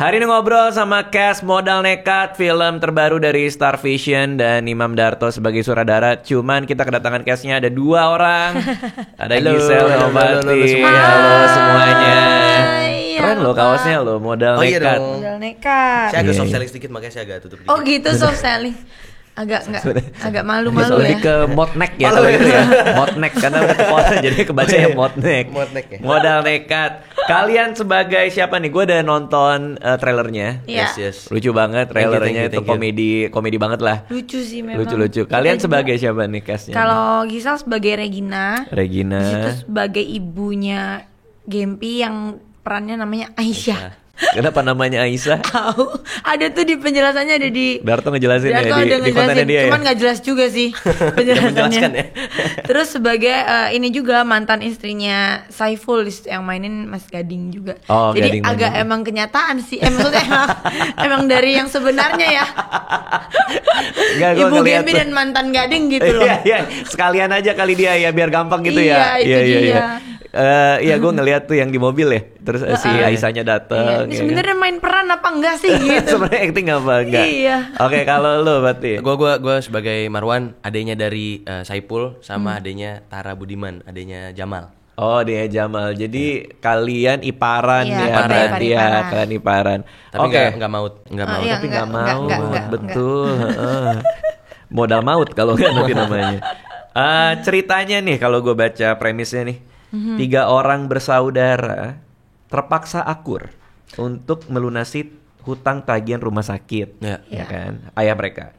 Hari ini ngobrol sama cast Modal Nekat, film terbaru dari Star Vision dan Imam Darto sebagai sutradara. Cuman kita kedatangan castnya ada 2 orang. Ada Giselle Nobati. Halo semuanya. Keren loh kaosnya loh, Modal Nekat. Modal Nekat. Saya agak soft selling sedikit, makanya saya agak tutup dikit. Oh gitu, soft selling. Agak malu-malu Lebih ya. ke modnek ya kalau itu ya. Modnek karena udah kepala jadi kebaca ya modnek. Ya. Modal Nekat. Kalian sebagai siapa nih? Gue udah nonton trailernya. Iya. Yes. Lucu banget trailernya, Thank you. komedi banget lah. Lucu sih memang. Lucu. Kalian sebagai siapa nih castnya? Kalau Giselle sebagai Regina. Regina. Di situ sebagai ibunya Gempi yang perannya namanya Aisyah. Kenapa namanya Aisyah? Tahu. Ada tuh di penjelasannya, ada di Darto ngejelasin Darto ya ada di kontennya ngejelasin, dia cuman ya. nggak jelas juga sih penjelasannya. menjelaskan ya. Terus sebagai ini juga mantan istrinya Saiful yang mainin Mas Gading juga. Oh, jadi Gading agak mainin. emang kenyataan sih. Maksudnya emang dari yang sebenarnya ya. Enggak, gua Ibu ngeliat Gempi tuh. dan mantan Gading gitu loh. Iya, sekalian aja kali dia ya biar gampang gitu ya. Iya, itu dia. Iya, gue ngeliat tuh yang di mobil ya. Terus si Aisyahnya Iya, datang. ini sebenarnya main peran apa enggak sih gitu. Sebenarnya acting apa enggak? Iya. Oke, kalau lo berarti. Gue sebagai Marwan, adanya dari Saipul sama adanya Tara Budiman, adanya Jamal. Oh, dia Jamal. Jadi kalian iparan Iya, ya iparan. berarti ya, kalian iparan. Tapi Oke. nggak maut. Iya. Tapi nggak enggak, mau, enggak. betul. heeh. Modal maut kalau nggak nanti namanya. Ceritanya nih kalau gue baca premisnya nih, 3 orang bersaudara terpaksa akur untuk melunasi hutang tagihan rumah sakit, Ya. ya kan, ayah mereka,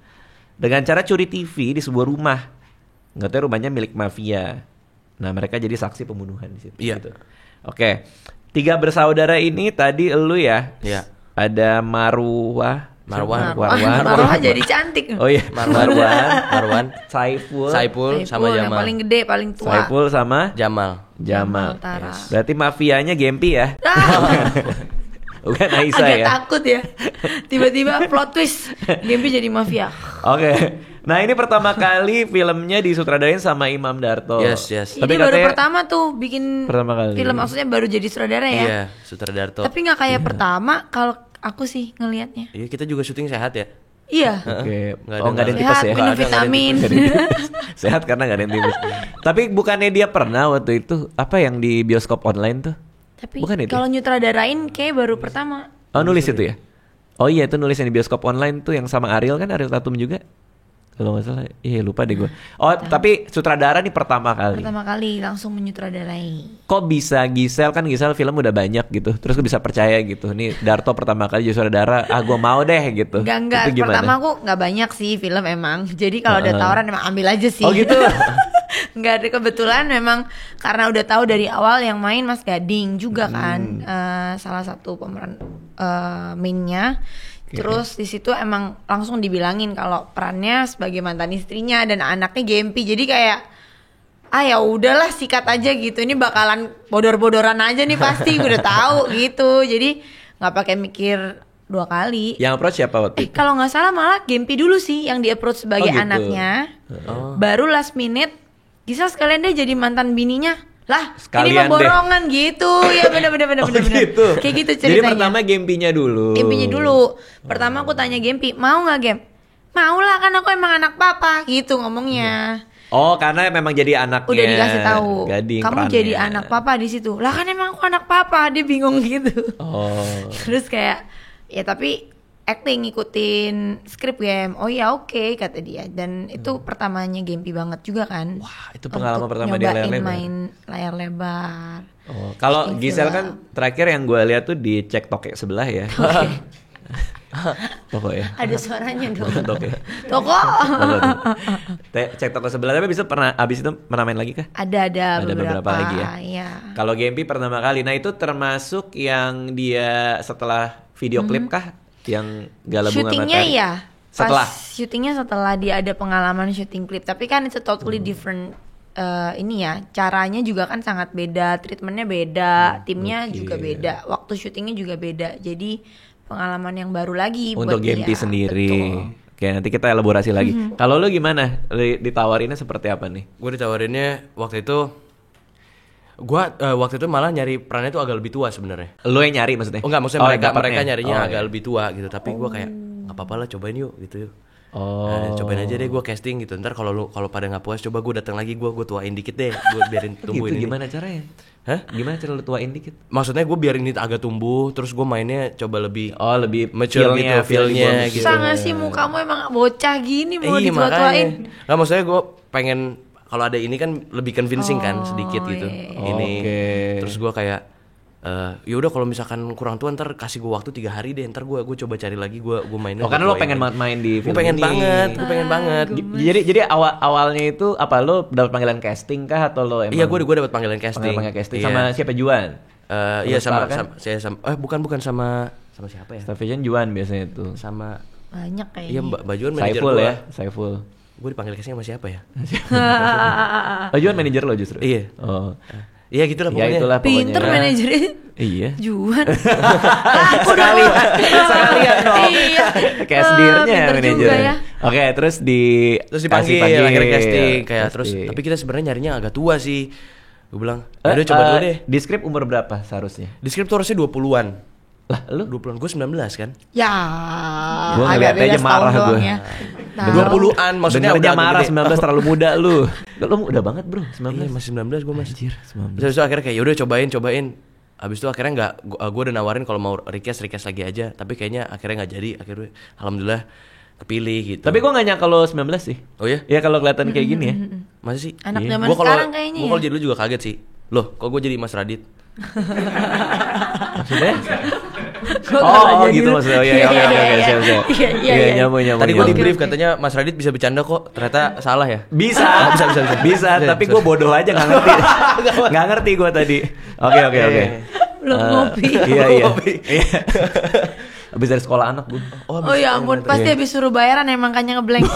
dengan cara curi TV di sebuah rumah. Nggak tahu rumahnya milik mafia. Nah mereka jadi saksi pembunuhan di situ. Iya. Gitu. Oke, 3 bersaudara ini tadi elu ya. Iya. Ada Marwah jadi cantik. Oh iya, Marwan, Saiful sama yang Jamal. paling gede, paling tua. Saiful sama Jamal. Jamal. Tara. Berarti mafianya Gempi ya? Bukan Aisyah Agak ya? takut ya. Tiba-tiba plot twist, Gempi jadi mafia. Oke. Nah ini pertama kali filmnya disutradarain sama Imam Darto. Yes. Tapi Ini baru katanya- pertama tuh bikin Pertama kali. film, maksudnya baru jadi sutradara ya. Iya, Sutradarto. Tapi nggak kayak pertama kalau aku sih ngelihatnya. Iya, kita juga syuting sehat ya. Iya. Oke. Nggak ada- Oh nggak ada yang Sehat, tipes ya? minum Nggak ada yang vitamin. Nggak ada yang tipes. Sehat karena nggak ada yang tipes. Tapi bukannya dia pernah waktu itu apa yang di bioskop online tuh? Tapi Bukan itu? kalau nyutradarain kayak baru pertama. Oh nulis itu ya? Oh iya itu nulis yang di bioskop online tuh yang sama Ariel kan, Ariel Tatum juga. Kalau nggak salah, lupa deh gue. Oh tapi sutradara nih pertama kali. Pertama kali langsung menyutradarai. Kok bisa Giselle, kan Giselle film udah banyak gitu, terus gue bisa percaya gitu. Nih Darto pertama kali jadi sutradara, gue mau deh gitu. Enggak. Itu gimana? Pertama aku nggak banyak sih film emang. Jadi kalau ada tawaran emang ambil aja sih. Oh gitu. Nggak ada, kebetulan memang karena udah tahu dari awal yang main Mas Gading juga kan, salah satu pemeran mainnya. Terus di situ emang langsung dibilangin kalau perannya sebagai mantan istrinya dan anaknya Gempi. Jadi kayak ya udahlah sikat aja gitu. Ini bakalan bodor-bodoran aja nih pasti udah tahu gitu. Jadi nggak pakai mikir 2 kali. Yang approach siapa waktu itu? Kalau nggak salah malah Gempi dulu sih yang di approach sebagai Oh, gitu. anaknya. Baru last minute Giselle sekalian deh jadi mantan bininya. Lah, ini Sekalian mah borongan gitu. Ya bener. Oh gitu. Kayak gitu Jadi ceritanya. pertama Gempinya dulu. Gempinya dulu. Pertama aku tanya Gempi, mau nggak Gem? Mau lah, kan aku emang anak papa gitu ngomongnya. Oh karena memang jadi anaknya. Udah dikasih tahu. Gading Kamu perannya. jadi anak papa di situ. Lah kan emang aku anak papa, dia bingung gitu. Oh. Terus kayak ya tapi acting ngikutin skrip Gem. Oh ya oke, kata dia. Dan itu pertamanya Gempi banget juga kan. Wah, itu pengalaman Untuk pertama di layar nyobain lebar. main layar lebar. Oh, kalau Bikin Giselle film. kan terakhir yang gue lihat tuh di cek toke sebelah ya. Toko ya. Ada suaranya dong. Toke. Toko. Cek toko sebelah, tapi abis itu pernah main lagi kah? Ada beberapa lagi ya. Iya. Kalau Gempi pertama kali, nah itu termasuk yang dia setelah video klip kah? Yang Galabunga Syutingnya Matahari? ya. Setelah? Syutingnya setelah dia ada pengalaman syuting klip. Tapi kan itu totally different. Ini ya, caranya juga kan sangat beda, treatmentnya beda, timnya oke. juga beda, waktu syutingnya juga beda. Jadi pengalaman yang baru lagi Untuk buat dia. Gempi sendiri. Betul. Oke, nanti kita elaborasi lagi. Kalau lu gimana? Ditawarinnya seperti apa nih? Gue ditawarinnya waktu itu Gua waktu itu malah nyari perannya tuh agak lebih tua sebenarnya. Lo yang nyari maksudnya? Oh enggak, maksudnya mereka dapatnya. nyarinya Oh, agak iya. lebih tua gitu. Tapi gua kayak nggak apa-apa lah, cobain yuk gitu yuk. Oh. Nah, cobain aja deh gua casting gitu. Ntar kalau pada nggak puas, coba gua datang lagi, gua tuain dikit deh. Gua biarin tumbuhin Gitu ini. gimana caranya? Hah? Gimana cara lu tuain dikit? Maksudnya gue biarin ini agak tumbuh, terus gue mainnya coba lebih Oh, lebih mature gitu, feel-nya gitu. Susah gak sih mukamu emang bocah gini mau Iya, ditua-tuain? Nggak, maksudnya gue pengen kalau ada ini kan lebih convincing kan sedikit gitu. iya. Ini. Oke. Terus gue kayak ya udah kalau misalkan kurang tua ntar kasih gue waktu 3 hari deh, ntar gue coba cari lagi gue mainnya. Oh, karena lo pengen banget main di Gue film pengen ini. banget, gue pengen banget. Jadi awalnya itu apa lo dapat panggilan casting kah atau lo emang? Iya, gue dapat panggilan casting. Panggilan casting Iya. sama siapa Juan? Iya Star sama, kan? saya sama bukan sama siapa ya? Starvision Juan biasanya itu. Sama Banyak kayaknya. iya Mbak Juan manajer Saiful gue. ya, Saiful. Gue dipanggil casting sama siapa ya? Oh, Juan manajer lo justru. Iya. Oh. Iya gitulah Ya pokoknya. itulah pokoknya. Pinter manajernya Iya. Juan. Sekalian dong. Iya. Kayak sedirnya Pinter manajer. juga ya. Oke, terus Terus dipanggil akhirnya casting kayak terus Casting. tapi kita sebenarnya nyarinya agak tua sih. Gue bilang, "Udah coba dulu deh." Di skrip umur berapa seharusnya? Di skrip tuh harusnya 20-an. Lah, lu 20-an, gue 19 kan. Ya. Gua agak ngeliat beda aja setahun marah doang gua. ya. Nah, 20-an maksudnya dengernya udah agak marah gede. 19 terlalu muda lu. Lu muda banget, Bro. 19. Iya, masih 19 gue masih. Anjir, 19. Terus itu akhirnya kayak yaudah cobain. Abis itu akhirnya nggak, gue udah nawarin kalau mau request lagi aja. Tapi kayaknya akhirnya nggak jadi. Akhirnya alhamdulillah kepilih gitu. Tapi gua gak nyangka lo 19 sih. Oh ya? Ya kalau kelihatan kayak gini ya. Masa sih? Anak Iya. zaman Gua sekarang kayaknya Gue ya. kalau jadi dulu juga kaget sih. Loh, kok gue jadi Mas Radit? Maksudnya? Gua Oh, nggak jadi gitu lu. maksudnya. Iya, Iya, oke, iya, oke, iya. siap. Iya, nyambung. Tadi gue di nyambung. brief katanya Mas Radit bisa bercanda kok. Ternyata salah ya? Bisa, Bisa. tapi gue bodoh aja nggak ngerti, nggak ngerti gue tadi. Oke. Belum ngopi. Iya. Iya. Abis dari sekolah anak gue. Oh ya ampun, pasti habis suruh bayaran emang makanya ngeblank.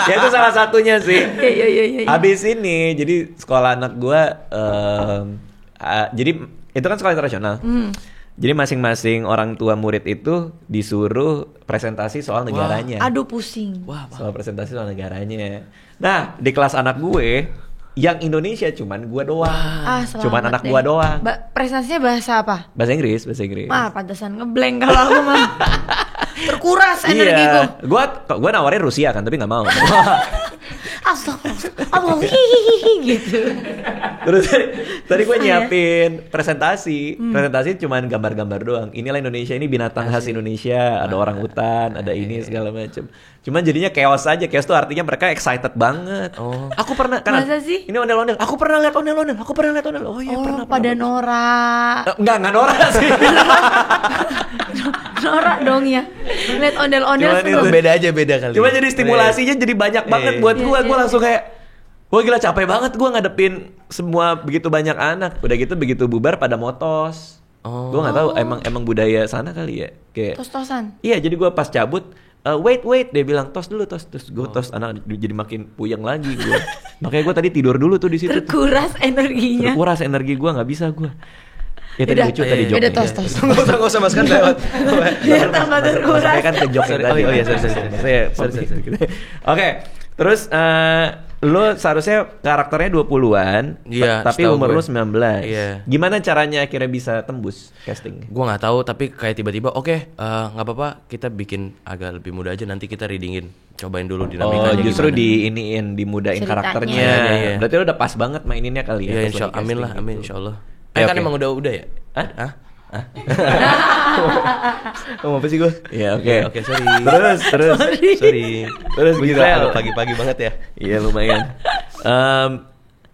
Ya itu salah satunya sih. Iya. Abis ini, jadi sekolah anak gue, jadi itu kan sekolah internasional. Jadi masing-masing orang tua murid itu disuruh presentasi soal negaranya. Aduh pusing. Wah, Soal presentasi soal negaranya. Nah, di kelas anak gue, yang Indonesia cuman gue doang. Selamat Cuman anak deh. gue doang. Presentasinya bahasa apa? Bahasa Inggris. Pantesan ngeblank kalau aku mah. Terkuras energiku. Iya, gue nawarin Rusia kan, tapi nggak mau. Astagfirullah. Gitu. Terus tadi gue nyiapin presentasi cuman gambar-gambar doang. Inilah Indonesia, ini binatang khas Indonesia, ada orang hutan, ada ini segala macam. Cuman jadinya chaos aja. Chaos tuh artinya mereka excited banget. Oh. Aku pernah kan. Masa sih? Ini ondel-ondel. Aku pernah lihat ondel-ondel. Oh iya pernah. Pada norak. Enggak norak sih. Norak dong ya. Lihat ondel-ondel Cuman seneng. itu. beda kali. Cuma jadi stimulasinya jadi banyak banget buat gue. Iya, Gue iya. langsung kayak, wah gila capek banget gue ngadepin semua begitu banyak anak. Udah gitu begitu bubar pada motos. Oh. Gue nggak tahu emang budaya sana kali ya. Kayak, Tos-tosan. iya jadi gue pas cabut, wait dia bilang tos dulu terus gue tos anak jadi makin puyeng lagi gue. Makanya gue tadi tidur dulu tuh di situ. Terkuras energinya. Terkuras energi gue nggak bisa gue. Ya tadi Udah, lucu tadi iya. joknya. Udah tos. Nggak usah mas kan lewat. Biar tambah terkuras. Saya kan ke jok Sorry. tadi. Oh iya, sorry. Sorry. Oke. Terus lu seharusnya karakternya 20-an, Iya, tapi setahu umur gue. lu 19. Iya. Gimana caranya akhirnya bisa tembus casting? Gue nggak tahu tapi kayak tiba-tiba nggak apa-apa kita bikin agak lebih mudah aja nanti kita readingin cobain dulu Oh, dinamikanya justru gimana. dimudahin Ceritanya. karakternya. Iya. Berarti lu udah pas banget maininnya kali ya. Iya pas insya lagi amin casting lah amin gitu. insya Allah. Ya, Kan oke. emang udah ya? Hah? Ngomong apa sih gue? Iya, oke. Oke sorry. Sorry. Terus Gila, Gisel. pagi-pagi banget ya. Iya lumayan.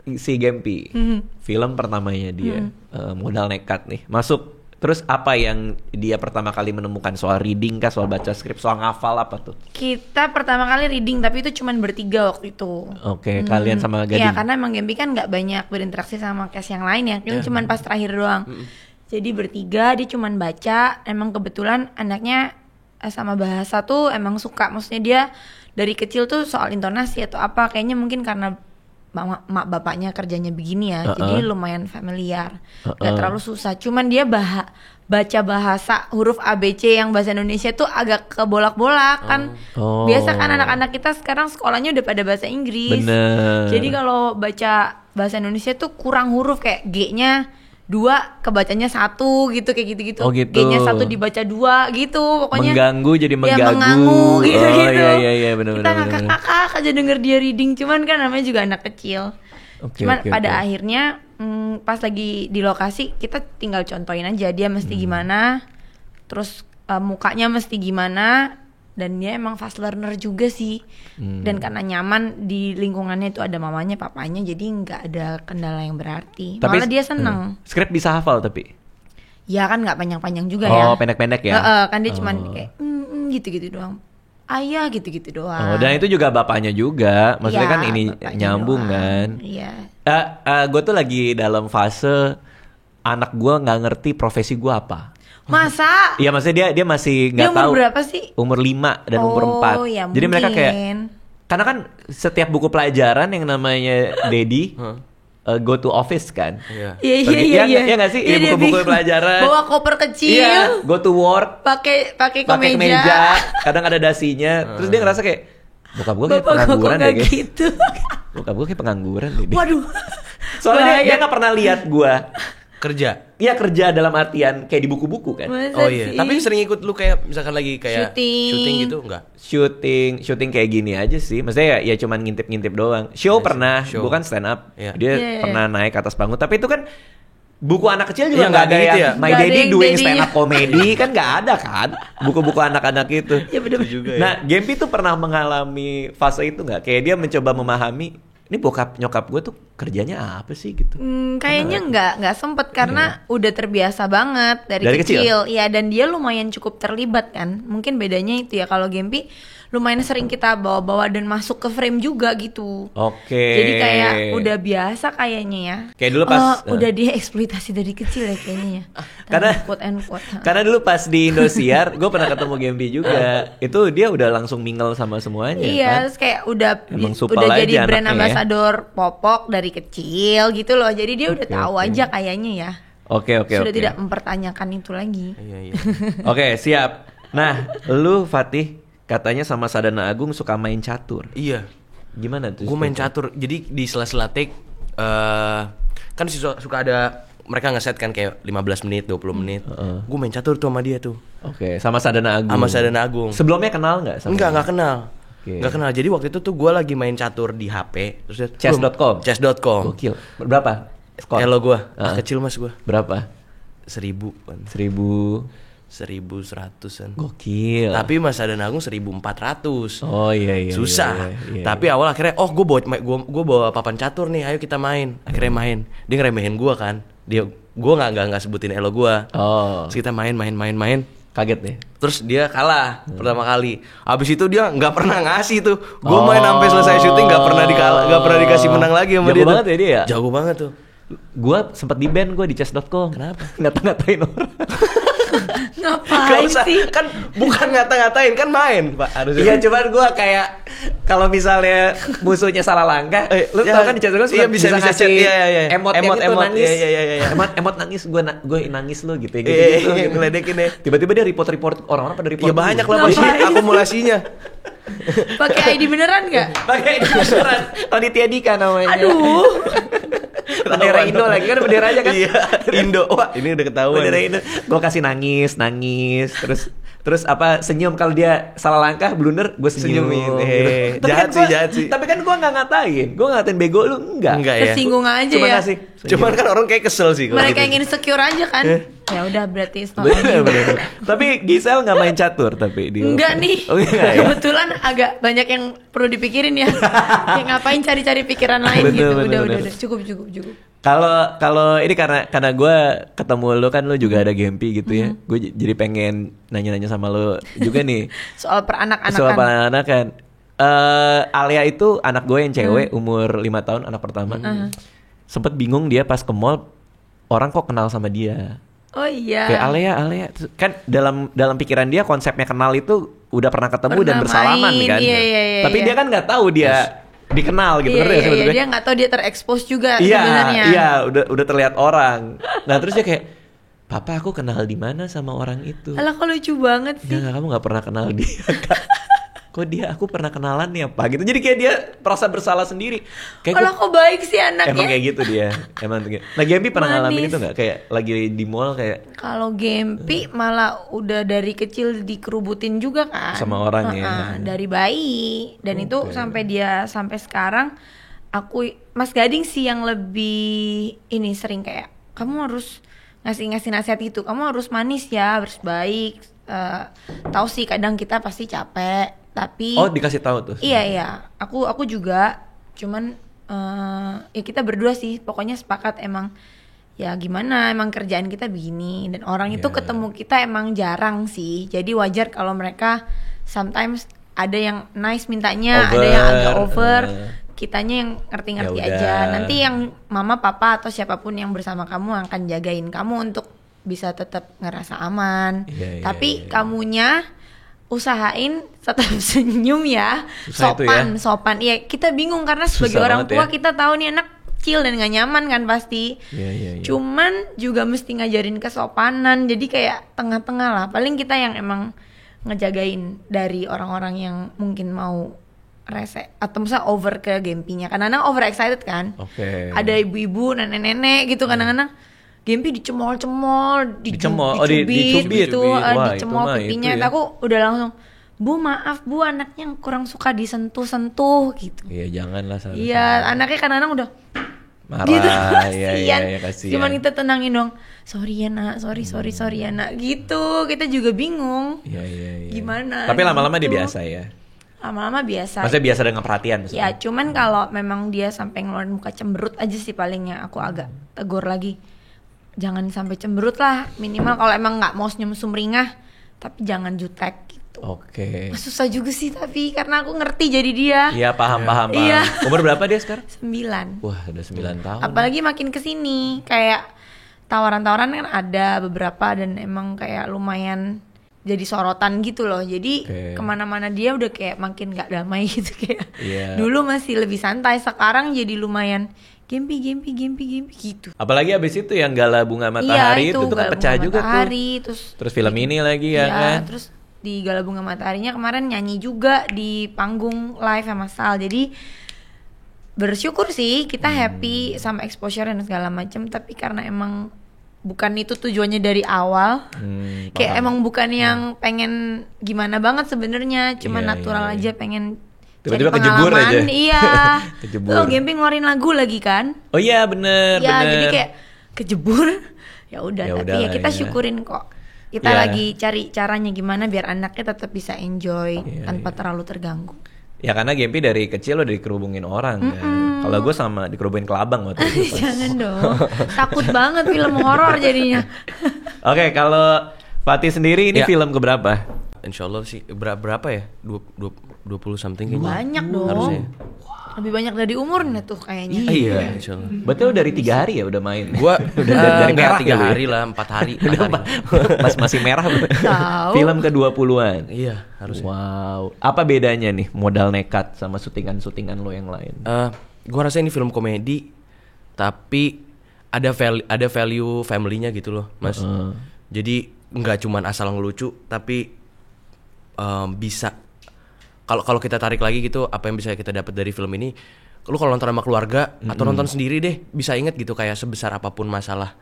Si Gempi, film pertamanya dia, Modal Nekat nih. Masuk, terus apa yang dia pertama kali menemukan soal reading kah, soal baca skrip, soal ngafal apa tuh? Kita pertama kali reading tapi itu cuman bertiga waktu itu. Oke, kalian sama Gading. Iya karena emang Gempi kan nggak banyak berinteraksi sama cast yang lain ya. Ini cuman pas terakhir doang. Jadi bertiga dia cuman baca. Emang kebetulan anaknya sama bahasa tuh emang suka. Maksudnya dia dari kecil tuh soal intonasi atau apa. Kayaknya mungkin karena mak bapaknya kerjanya begini ya, jadi lumayan familiar, nggak terlalu susah. Cuman dia baca bahasa huruf ABC yang bahasa Indonesia tuh agak kebolak-bolak kan. Biasa kan anak-anak kita sekarang sekolahnya udah pada bahasa Inggris. Bener. Jadi kalau baca bahasa Indonesia tuh kurang huruf, kayak G-nya 2 kebacanya 1 gitu, kayak gitu-gitu. Oh, gitu. G-nya 1 dibaca 2 gitu. Pokoknya mengganggu jadi mengganggu. Ya mengganggu gitu-gitu. Iya benar. Kita ngakak-ngakak aja denger dia reading, cuman kan namanya juga anak kecil. Cuman pada akhirnya pas lagi di lokasi kita tinggal contohin aja dia mesti gimana, terus mukanya mesti gimana, dan dia emang fast learner juga sih. Dan karena nyaman di lingkungannya itu ada mamanya papanya, jadi nggak ada kendala yang berarti. Malah dia seneng. Skrip bisa hafal tapi? Ya kan nggak panjang-panjang juga ya. Pendek-pendek ya? Kan dia cuman kayak gitu-gitu doang. Ayah gitu-gitu doang. Dan itu juga bapaknya juga. Maksudnya kan ini nyambung doang. kan. Iya. Gue tuh lagi dalam fase anak gue nggak ngerti profesi gue apa. Masa? Iya, maksudnya dia masih nggak tahu. Dia umur berapa sih? Umur 5 dan umur 4. Ya jadi mereka kayak, mungkin. karena kan setiap buku pelajaran yang namanya Daddy go to office kan. Iya. Iya nggak sih? Iya, buku-buku pelajaran. Bawa koper kecil. Iya, go to work. Pakai kemeja. Kadang ada dasinya. Terus dia ngerasa kayak, bokap gue kayak pengangguran deh gitu. Bokap gue kayak pengangguran deh. Waduh. Soalnya dia nggak pernah lihat gue kerja. Iya, kerja dalam artian kayak di buku-buku kan. Masa Iya. sih? Tapi sering ikut lu kayak misalkan lagi kayak syuting gitu enggak? Syuting kayak gini aja sih. Maksudnya ya cuman ngintip-ngintip doang. Show pernah, bukan stand up. Iya. Dia pernah naik ke atas panggung. Tapi itu kan buku anak kecil juga nggak ada gitu yang ya? My Nggak ada Daddy yang doing daddy-nya. stand up comedy kan nggak ada kan. Buku-buku anak-anak itu. Ya bener juga ya. Nah, Gempi tuh pernah mengalami fase itu nggak? Kayak dia mencoba memahami, ini bokap nyokap gue tuh kerjanya apa sih gitu. Kayaknya nggak sempet karena udah terbiasa banget dari Dari kecil. Iya, dan dia lumayan cukup terlibat kan. Mungkin bedanya itu ya, kalau Gempi lumayan sering kita bawa-bawa dan masuk ke frame juga gitu. Oke. Jadi kayak udah biasa kayaknya ya. Kayak dulu pas udah dia eksploitasi dari kecil ya kayaknya ya. Karena- quote and quote. Karena dulu pas di Indosiar, gue pernah ketemu Gempi juga. Itu dia udah langsung mingle sama semuanya. Iya, kan? terus kayak udah Emang supel udah aja jadi brand anaknya ya. ambassador popok dari kecil gitu loh. Jadi dia udah tahu aja kayaknya ya. Oke. Sudah tidak mempertanyakan itu lagi. Iya. Oke, siap. Nah, lu Fatih katanya sama Sadana Agung suka main catur. Iya. Gimana tuh? Gue main catur. Jadi di sela-sela take kan suka ada mereka ngeset kan kayak 15 menit, 20 menit. Gue main catur tuh sama dia tuh. Oke, sama Sadana Agung. Sama Sadana Agung. Sebelumnya kenal nggak sama dia? Enggak kenal. Oke. Enggak kenal. Jadi waktu itu tuh gue lagi main catur di HP. Terus dia, Chess.com? Chess.com. Gokil. Berapa? Skor? Elo gue. Ah. Kecil mas gue. Berapa? 1000 kan. 1100-an. 1100-an. Gokil. Tapi Mas Sadana Agung 1400. Oh iya. Susah. Iya. Tapi awal akhirnya gue bawa papan catur nih, ayo kita main. Akhirnya main. Dia ngeremehin gue kan. Gue nggak sebutin elo gue. Oh. Terus kita main. Kaget deh. Terus dia kalah pertama kali. Abis itu dia nggak pernah ngasih tuh. Gue main sampai selesai syuting nggak pernah dikasih menang lagi sama Jago dia. banget ya dia ya? Jago banget tuh. Gua sempet di ban gue di chess.com. Kenapa? Ngata-ngatain orang. Gak Ngapain usah, sih? kan bukan ngata-ngatain, kan main Pak harusnya. Iya, cuman gue kayak kalau misalnya musuhnya salah langkah, lu ya, tau kan di chess.com iya, bisa ngasih chat, iya. emot yang itu nangis. Iya. Emot nangis, gue nangis lu gitu ya. Iya, ngeledekin ya. Tiba-tiba dia report orang-orang pada report. Ya banyak lah Ngapain? pasti akumulasinya. Pakai ID beneran nggak? Pakai beneran Panitia Dika namanya. Aduh. Bendera Indo lagi kan, bendera aja kan. Iya, Indo. Wah, ini udah ketahuan. Bendera Indo. Gue kasih nangis. Terus apa senyum kalau dia salah langkah blunder gue senyum. Senyumin. Tapi Jahat kan sih, gua- jahat sih. Tapi kan gue nggak ngatain. Gue ngatain bego lu enggak. Enggak ya. Tersinggung aja Cuma ya. kasih. Cuman kan orang kayak kesel sih kalau Mereka gitu. yang insecure aja kan. Ya udah berarti it's not Bener. you. Tapi Gisel nggak main catur tapi dia. Enggak nih. Oh, enggak ya? Kebetulan agak banyak yang perlu dipikirin ya. Yang ngapain cari-cari pikiran lain Bener, gitu. bener. Udah. Cukup. Kalau ini karena gue ketemu lu kan lu juga ada Gempi gitu ya. Gue jadi pengen nanya-nanya sama lu juga nih. Soal peranak-anakan. Soal peranakan. Alia itu anak gue yang cewek umur 5 tahun, anak pertama. Sempet bingung dia pas ke mall, orang kok kenal sama dia. Oh iya. Kayak Alia kan dalam pikiran dia konsepnya kenal itu udah pernah ketemu dan Pernah bersalaman main, kan. iya. Tapi dia kan nggak tahu dia dikenal gitu. Iya, Ngerti nggak sih iya, maksud gue? dia nggak tahu dia terekspos juga Iya, sebenarnya. iya, udah terlihat orang. Nah, terus dia kayak, "Papa, aku kenal di mana sama orang itu?" Alah, kok lucu banget sih. Enggak, kamu nggak pernah kenal dia. Kak. Kok aku pernah kenalan nih apa gitu. Jadi kayak dia merasa bersalah sendiri. Kayak Alah, kok baik sih anaknya. emang kayak gitu dia. Emang gitu. Nah, Gempi pernah ngalamin Manis. itu nggak? Kayak lagi di mall kayak Kalau Gempi malah udah dari kecil dikerubutin juga kan Sama orang ya. Dari bayi. Dan itu sampai sekarang Mas Gading sih yang lebih ini sering kayak, kamu harus ngasih nasihat itu, kamu harus manis ya, harus baik. Tahu sih kadang kita pasti capek, tapi oh, dikasih tahu tuh. Iya, aku juga, cuman ya kita berdua sih pokoknya sepakat emang ya gimana, emang kerjaan kita begini dan orang itu ketemu kita emang jarang sih, jadi wajar kalau mereka sometimes ada yang nice mintanya, ada yang agak over, kitanya yang ngerti-ngerti Ya aja. udah. Nanti yang mama, papa atau siapapun yang bersama kamu akan jagain kamu untuk bisa tetap ngerasa aman. Iya, iya, Tapi iya. kamunya usahain tetap senyum ya, Susah itu ya. sopan. Iya, kita bingung karena sebagai Susah orang banget tua ya. kita tahu nih anak kecil dan gak nyaman kan pasti. Iya, iya, iya. Cuman juga mesti ngajarin kesopanan. Jadi kayak tengah-tengah lah. Paling kita yang emang ngejagain dari orang-orang yang mungkin mau rese atau misalnya over ke Gempinya. Kadang-kadang over excited kan. Oke. Ada ibu-ibu, nenek-nenek gitu kadang-kadang. Gempi dicemol-cemol, Dicemol, oh, dicubit dicubit. gitu, Wah, dicemol itu mah pipinya. itu ya. Aku udah langsung, "Bu, maaf Bu, anaknya kurang suka disentuh-sentuh," gitu. Iya, janganlah salah. Iya, anaknya kadang-kadang udah Marah. gitu, Iya, iya, iya, kasihan. Cuman kita tenangin dong. "Sorry ya nak, sorry ya nak," gitu. Kita juga bingung. Iya, iya, iya. Gimana? Tapi lama-lama dia gitu. biasa ya. Lama-lama biasa. Maksudnya biasa dengan perhatian Ya, maksudnya. cuman kalau memang dia sampai ngeluarin muka cemberut aja sih palingnya aku agak tegur lagi. Jangan sampai cemberut lah, minimal kalau emang nggak mau senyum sumringah, tapi jangan jutek gitu. Oke. Susah juga sih tapi karena aku ngerti jadi dia. Iya, paham. Iya. Umur berapa dia sekarang? 9. Wah, udah 9 tahun. Apalagi makin kesini kayak tawaran-tawaran kan ada beberapa dan emang kayak lumayan jadi sorotan gitu loh. Jadi Oke. kemana-mana dia udah kayak makin gak damai gitu kayak. Iya. Dulu masih lebih santai, sekarang jadi lumayan Gempi gitu. Apalagi abis itu yang Gala Bunga Matahari itu tuh kan Gala pecah Bunga juga Matahari, tuh. Terus Terus film ini lagi ya iya, kan. terus di Gala Bunga Mataharinya kemarin nyanyi juga di panggung live sama Sal. Jadi bersyukur sih kita happy sama exposure dan segala macam, tapi karena emang bukan itu tujuannya dari awal. Kayak Paham. emang bukan yang pengen gimana banget sebenarnya, cuma Iya, natural iya, aja pengen Tiba-tiba cari kejebur pengalaman. aja. Iya. Kejebur. Tuh Gempi ngeluarin lagu lagi kan? Oh iya, bener. Ya jadi kayak kejebur. Ya udah, Ya tapi udah ya lah, kita ya. syukurin kok. Kita Ya. lagi cari caranya gimana biar anaknya tetap bisa enjoy tanpa terlalu terganggu. Ya karena Gempi dari kecil udah dikerubungin orang kan. Kalau gue sama dikerubungin kelabang waktu itu. Jangan dong. Takut banget film horor jadinya. Oke, kalau Fatih sendiri ini Ya. film keberapa? Insya Allah sih berapa ya? 20 something kayaknya. Banyak dong. Harusnya. Lebih banyak dari umurnya tuh kayaknya. Iya. Insya Allah. Berarti lu dari 3 hari ya udah main? Gua udah dari enggak merah 3 kali ya? hari lah, 4 hari. 4 hari. Pas masih merah. Tahu. Film ke-20-an. Iya, harusnya. Wow. Apa bedanya nih modal nekat sama syutingan-syutingan lo yang lain? Gua rasa ini film komedi, tapi ada value family-nya gitu loh, Mas. Jadi nggak cuman asal ngelucu, tapi bisa kalau kita tarik lagi gitu, apa yang bisa kita dapat dari film ini? Lu kalau nonton sama keluarga atau nonton sendiri deh, bisa inget gitu kayak sebesar apapun masalah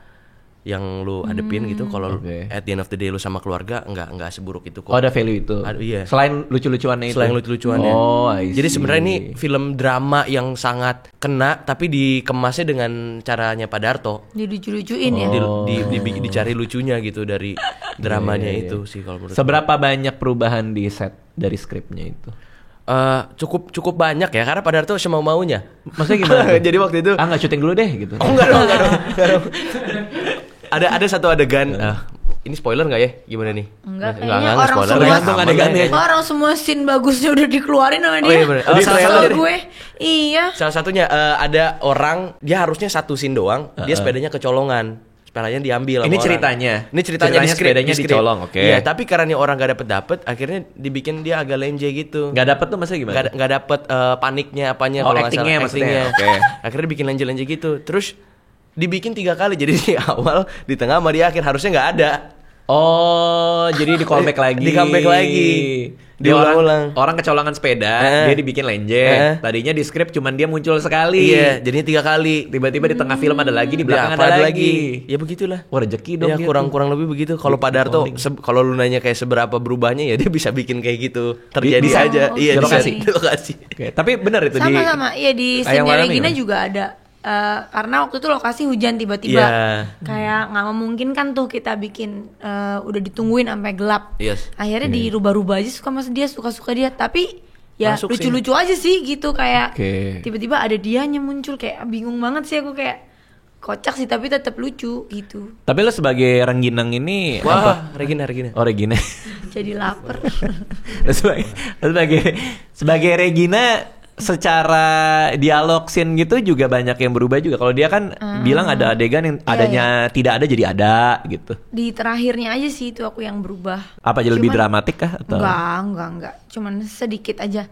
yang lu hadepin gitu, kalau Oke. at the end of the day lu sama keluarga nggak seburuk itu kok. Oh, ada value itu. Iya. Selain lucu-lucuannya itu. Selain lucu-lucuannya. Oh, I Jadi see. sebenarnya ini film drama yang sangat kena, tapi dikemasnya dengan caranya Pak Darto. Dilucu-lucuin ya. Dicari lucunya gitu dari dramanya Iya, iya, itu sih kalau menurut Seberapa banyak perubahan di set dari skripnya itu? cukup banyak ya, karena Pak Darto semau-maunya. Maksudnya gimana? Jadi waktu itu nggak syuting dulu deh gitu. oh enggak dong. Ada satu adegan, ini spoiler nggak ya? Gimana nih? Enggak, Nggak kayaknya orang spoiler. semua Tergantung adegannya. Orang semua scene bagusnya udah dikeluarin sama dia. Oh iya bener. Oh, Di salah trailer satu- gue. Iya. Salah satunya ada orang, dia harusnya satu scene doang, dia sepedanya kecolongan. Sepedanya diambil sama Ini orang. ceritanya? Ini ceritanya di skrip, sepedanya di skrip. dicolong, oke. Iya, tapi karena nih orang gak dapet, akhirnya dibikin dia agak lenje gitu. Nggak dapet tuh maksudnya gimana? Nggak dapet paniknya apanya Oh, kalau nggak actingnya salah, maksudnya, oke. Akhirnya dibikin lenje-lenje gitu. Terus dibikin 3 kali, jadi di awal, di tengah, sama di akhir harusnya nggak ada. Oh, jadi di callback lagi. Di comeback lagi. Dia Diulang-ulang. orang kecolongan sepeda, dia dibikin lenje. Tadinya di skrip cuman dia muncul sekali. Iya, jadinya 3 kali. Tiba-tiba di tengah film ada lagi, di belakang apa ada lagi. Ya begitulah. Wah, rezeki dong Ya dia kurang tuh. lebih begitu. Kalau Pak Darto, kalau lu nanya kayak seberapa berubahnya ya dia bisa bikin kayak gitu. Terjadi Di- saja. Oh, Iya, di lokasi. di lokasi. Oke, tapi benar itu Sama-sama, iya di Ayang scene Warami Regina gimana? juga ada. Karena waktu itu lokasi hujan tiba-tiba, Iya. kayak nggak memungkinkan tuh kita bikin udah ditungguin sampai gelap. Yes. Akhirnya dirubah-rubah aja suka-suka dia, tapi ya Masuk sih. lucu-lucu aja sih gitu, kayak Oke. tiba-tiba ada dianya muncul, kayak bingung banget sih aku, kayak kocak sih tapi tetap lucu gitu. Tapi lo sebagai Rengginang ini apa? Wah, Regina. Oh, Regina. Jadi lapar. sebagai Regina secara dialog scene gitu juga banyak yang berubah juga. Kalau dia kan bilang ada adegan yang adanya tidak ada jadi ada gitu. Di terakhirnya aja sih itu aku yang berubah. Apa aja lebih Cuman- dramatik kah atau? Enggak. Cuman sedikit aja.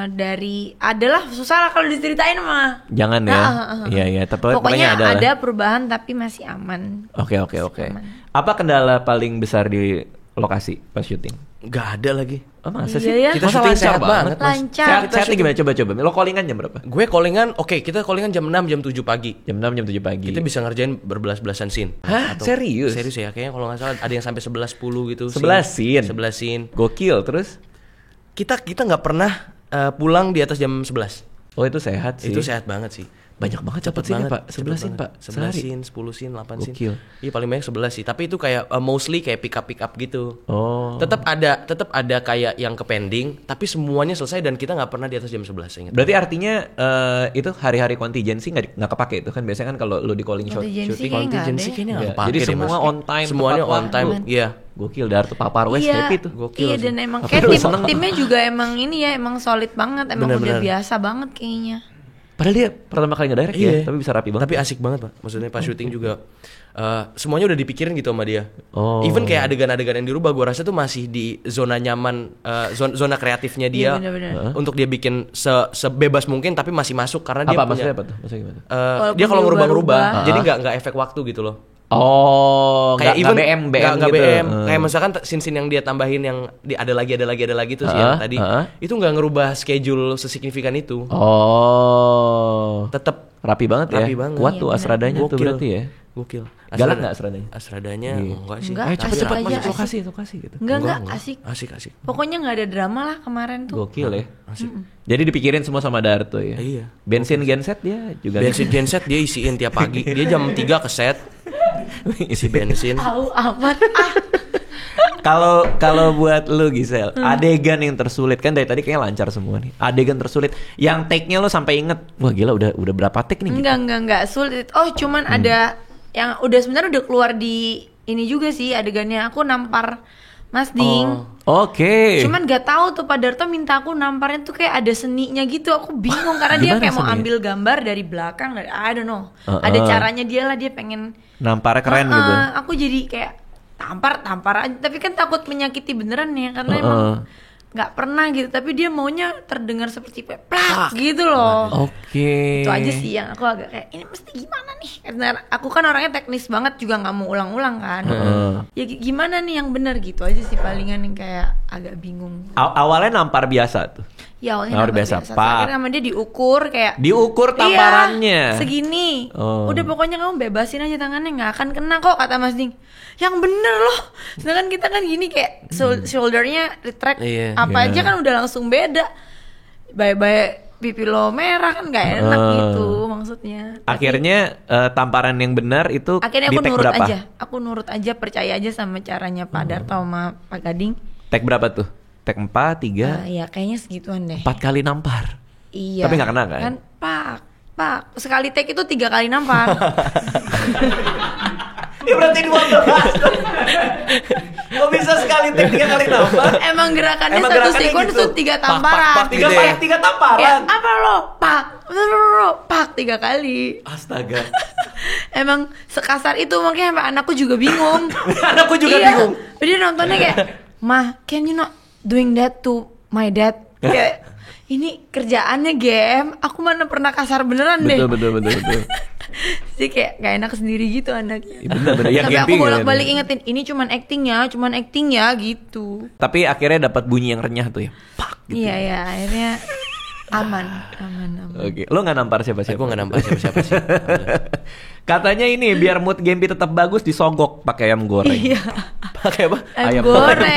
Dari adalah susah lah kalau diceritain mah. Jangan ya. Iya, tapi Pokoknya ada lah. ada perubahan tapi masih aman. Oke. Apa kendala paling besar di lokasi pas syuting? Nggak ada lagi. Oh, masa Iya sih? ya. Kita Masa syuting lancar sehat banget, Mas. Lancar. Sehatnya gimana? Coba. Lo callingan jam berapa? Gue callingan, kita callingan jam 6, jam 7 pagi. Jam 6, jam 7 pagi. Kita bisa ngerjain berbelas-belasan scene. Hah? Serius? Serius ya, kayaknya kalau nggak salah ada yang sampai 11-10 gitu. 11 scene? 11 scene. Gokil, terus? Kita nggak pernah pulang di atas jam 11. Oh, itu sehat sih. Itu sehat banget sih. Banyak banget cepet sih, Pak. 11 scene, Pak. 11 Sehari. scene, 10 scene, 8 scene. Gokil. Iya, paling banyak 11 sih. Tapi itu kayak mostly kayak pick up gitu. Oh. Tetap ada kayak yang ke pending, tapi semuanya selesai dan kita nggak pernah di atas jam 11, ingat. Berarti artinya itu hari-hari kontingensi nggak kepake itu kan biasanya kan kalau lu di calling Kontingensi shooting. kayaknya nggak Contingency ada. kayaknya Iya, nggak kepake jadi deh, semua Mas. on time, Semuanya tepat on time. waktu. Iya. Gokil, Darto Papar West happy tuh. Gokil Iya sih. dan emang Tapi kayak lu seneng. timnya juga emang ini ya, emang solid banget, emang udah Bener-bener. biasa banget kayaknya. Padahal dia pertama kali nge-direct ya, tapi bisa rapi banget. Tapi asik banget, Pak. Maksudnya pas syuting juga semuanya udah dipikirin gitu sama dia. Oh. Even kayak adegan-adegan yang dirubah, gua rasa tuh masih di zona nyaman, zona kreatifnya dia Iya, bener-bener. untuk dia bikin sebebas mungkin tapi masih masuk karena dia apa punya. maksudnya apa tuh? Maksudnya gimana? Walaupun Dia kalau ngerubah-rubah, diubah-ubah. jadi nggak efek waktu gitu loh. Oh, Kayak nggak even BM nggak gitu. BM. Kayak misalkan scene-scene yang dia tambahin yang ada lagi tuh sih yang tadi. Itu nggak ngerubah schedule sesignifikan itu. Oh. Tetap Rapi banget ya. Rapi banget. Kuat Iya, tuh benar. asradanya tuh Gokil. berarti ya. Gokil. Galak nggak asradanya? Asradanya enggak sih. Enggak, Cepet asik cepet aja, masuk asik. lokasi gitu. Enggak, asik. Asik. Pokoknya nggak ada drama lah kemarin tuh. Gokil ya. Asik. Jadi dipikirin semua sama Darto ya. Iya. Bensin genset dia juga. Bensin genset dia isiin tiap pagi. Dia jam 3 ke set. Isi bensin. Tahu amat. Kalau buat lu Gisel, adegan yang tersulit kan dari tadi kayaknya lancar semua nih. Adegan tersulit yang take-nya lu sampai inget, wah gila udah berapa take nih? Gitu. Enggak sulit. Oh, cuman ada yang udah sebenarnya udah keluar di ini juga sih adegannya. Aku nampar Mas Ding. Oke. Cuman gak tahu tuh Pak Darto minta aku namparnya tuh kayak ada seninya gitu. Aku bingung karena dia Gimana kayak mau seninya? ambil gambar dari belakang, dari I don't know. Ada caranya dia lah, dia pengen Namparnya keren Heeh, gitu. Aku jadi kayak tampar aja, tapi kan takut menyakiti beneran ya karena emang nggak pernah gitu, tapi dia maunya terdengar seperti plak gitu loh. Oke. Itu aja sih yang aku agak kayak ini mesti gimana nih, karena aku kan orangnya teknis banget juga nggak mau ulang-ulang kan. Ya gimana nih yang benar gitu aja sih palingan yang kayak agak bingung. Awalnya nampar biasa tuh. Ya awalnya Nampar nampar biasa, biasa. Pak. Akhirnya sama dia diukur kayak Diukur tamparannya. Iya, segini. Oh. Udah pokoknya kamu bebasin aja tangannya, nggak akan kena kok, kata Mas Ding. Yang bener loh. Sedangkan kita kan gini kayak shouldernya retract Iya. apa aja kan udah langsung beda. Bye-bye pipi lo merah kan nggak enak gitu maksudnya. Tapi Akhirnya tamparan yang benar itu akhirnya di aku take nurut berapa? aja. Aku nurut aja, percaya aja sama caranya Pak Darto sama Pak Gading. Take berapa tuh? Take 4, 3, Ya kayaknya segituan deh. 4 kali nampar. Iya. Tapi nggak kena kan? Pak, sekali take itu 3 kali nampar. Ya berarti 12. Kok bisa sekali kali take, 3 kali nampar. Emang gerakannya Emang satu gerakannya sekuen gitu. tuh 3 tamparan. pak, Tiga gitu pak, ya. 3 tamparan. Kayak apa lo? Pak, 3 kali. Astaga. Emang sekasar itu makanya sampai anakku juga bingung. Anakku juga Iya. bingung. Dia nontonnya kayak, "Ma, can you not doing that to my dad?" Kayak ini kerjaannya game, aku mana pernah kasar beneran deh. Betul. Jadi kayak gak enak sendiri gitu anaknya. Bener. Ya, Tapi aku camping bolak-balik kan. ingetin, ini cuman acting ya gitu. Tapi akhirnya dapat bunyi yang renyah tuh ya. Pak. Gitu. Iya ya, akhirnya aman. Oke, lo nggak nampar siapa-siapa? Gue nggak nampar siapa-siapa sih. Katanya ini biar mood game tetap bagus disogok pakai ayam goreng. Iya. Pakai apa? Ayam goreng,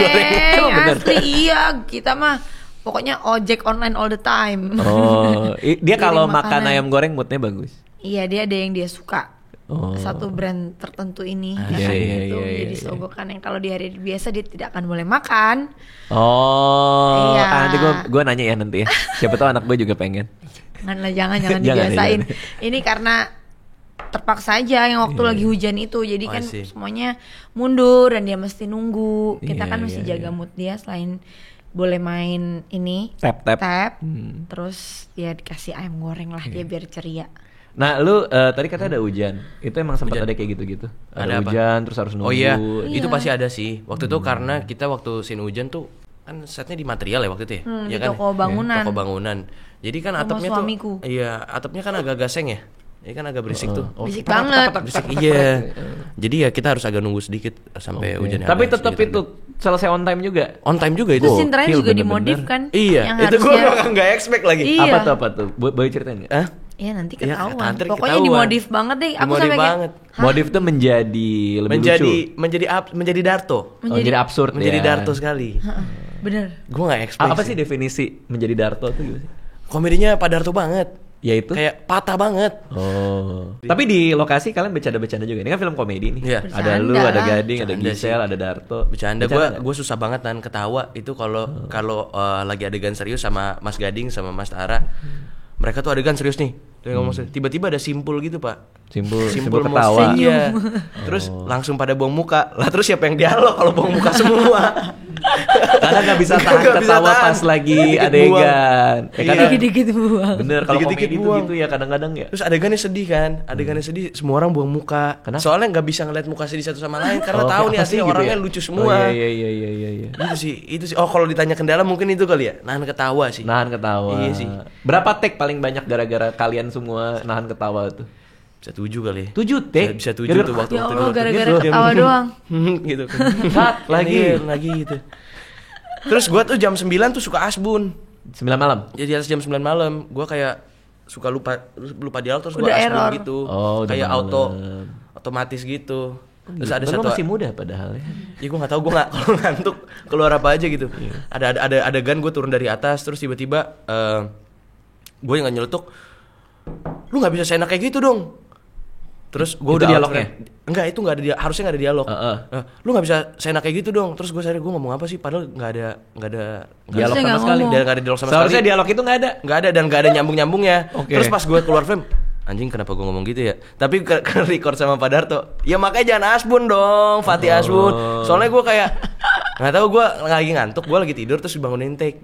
Emang bener? asli iya. Kita mah pokoknya ojek online all the time. Oh, dia kalau Kirim makan makanan. ayam goreng moodnya bagus. Iya, dia ada yang dia suka. Oh. Satu brand tertentu ini iya, kan iya, gitu. iya, Jadi iya. sogokan yang kalau di hari biasa dia tidak akan boleh makan. Oh, Iya. nanti gue nanya ya nanti ya. Siapa tahu anak gue juga pengen. Jangan Jangan, dibiasain. jangan. Ini karena terpaksa aja yang waktu lagi hujan itu. Jadi Oh, kan I see. semuanya mundur dan dia mesti nunggu. Kita Iya, kan mesti iya, jaga iya. mood dia selain boleh main ini Tap. terus ya dikasih ayam goreng lah dia biar ceria. Nah, lu tadi katanya ada hujan. Itu emang sempat Hujan. ada kayak gitu-gitu. Ada Ada apa? hujan terus harus nunggu. Oh iya, Iya. itu pasti ada sih. Waktu itu karena kita waktu scene hujan tuh kan setnya di material ya waktu itu ya. Di Ya kan? toko bangunan. Toko bangunan. Jadi kan Sama atapnya suamiku. tuh iya, atapnya kan agak gaseng ya. Jadi kan agak berisik tuh. Berisik banget. Berisik iya. Jadi ya kita harus agak nunggu sedikit sampai hujannya. Tapi habis, tetap gitu. itu selesai on time juga. On time juga itu. Terus sinternya gokil, juga bener-bener. dimodif kan? Iya, Yang itu gue harusnya- nggak expect lagi. Iya. Apa tuh? Boleh ceritain nggak? Hah? Iya nanti Iya, ketahuan. nanti Pokoknya ketahuan. dimodif banget deh. Aku Dimodif sampai kayak, banget. "Hah? Modif tuh menjadi lebih lucu. menjadi Darto. Oh, jadi absurd Menjadi ya. Darto sekali. Bener. Gue nggak expect. Apa sih definisi menjadi Darto tuh gimana sih? Komedinya Pak Darto banget. Yaitu Kayak patah banget. Oh. Tapi di lokasi kalian bercanda-bercanda juga. Ini kan film komedi nih. Iya. Ada lu, Bercanda ada lah. Gading, ada Bercanda Gisel, sih. ada Darto. Bercanda nggak? gue susah banget kan ketawa itu kalau lagi adegan serius sama Mas Gading sama Mas Tara. Mereka tuh adegan serius nih. Tuh yang ngomong serius. Tiba-tiba ada simpul gitu, Pak. Simpul mau ketawa. iya. Terus langsung pada buang muka. Lah terus siapa yang dialog kalau buang muka semua? Karena nggak bisa tahan Nggak bisa ketawa tahan. pas lagi Dikit-dikit adegan. Ya, Iya. kadang- Dikit-dikit buang. Bener kalau Dikit-dikit komedi tuh buang. gitu ya kadang-kadang ya. Terus adegannya sedih kan? Adegannya sedih, semua orang buang muka. Kenapa? Soalnya nggak bisa ngeliat muka sedih satu sama lain karena Oh, tahu nih apa asli sih gitu orangnya ya? lucu semua. Oh, iya. Itu sih. Oh, kalau ditanya kendala mungkin itu kali ya. Nahan ketawa sih. Nahan ketawa. Iya sih. Berapa take paling banyak gara-gara kalian semua nahan ketawa tuh? Bisa 7 kali. 7 take. Bisa 7 Gara-gara- tuh waktu Ya waktu Allah, itu. gara-gara Gitu. ketawa doang. Gitu. Cut, lagi. Iya, lagi gitu. Terus gua tuh jam 9 tuh suka asbun. 9 malam. Jadi atas jam 9 malam gua kayak suka lupa dialog terus gua Udah asbun error. gitu. Oh, udah kayak malam. otomatis gitu. Terus ada Padahal satu masih muda padahal ya. ya gue nggak tahu gue nggak kalau ngantuk keluar apa aja gitu. Ada adegan gue turun dari atas terus tiba-tiba gue yang nggak nyeletuk, lu nggak bisa seenak kayak gitu dong. Terus gue Itu udah dialognya? enggak itu nggak ada harusnya nggak ada dialog. Heeh. Lu nggak bisa seenak kayak gitu dong. Terus gue sadar gue ngomong apa sih padahal nggak ada Dialog Harusnya sama nggak sekali. ngomong. nggak ada dialog sama Seharusnya sekali. dialog itu nggak ada. Nggak ada dan nggak ada nyambung-nyambungnya. Oke. Terus pas gue keluar frame, anjing kenapa gue ngomong gitu ya? Tapi ke record sama Pak Darto, ya makanya jangan asbun dong, Fatih asbun. Soalnya gue kayak nggak tahu gue lagi ngantuk, gue lagi tidur terus bangunin take.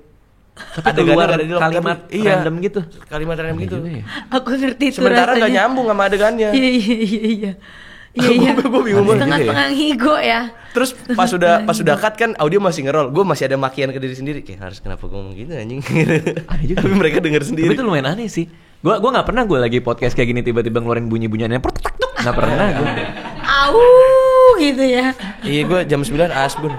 Tapi keluar kalimat iya, random gitu. Kalimat random gitu. Juga ya? Aku ngerti tuh Sementara nggak rasanya. nyambung sama adegannya. Iya. Iya. Gue bingung banget. Setengah-setengah ngigo ya. Terus pas udah cut kan audio masih ngerol, gue masih ada makian ke diri sendiri kayak harus kenapa gue ngomong gitu anjing. Aneh juga. Tapi mereka denger Tapi sendiri. itu lumayan aneh sih. Gua nggak pernah gue lagi podcast kayak gini tiba-tiba ngeluarin bunyi-bunyiannya pertek tuk. Nggak pernah gue. Au gitu ya. Iya gue jam 9 asbun.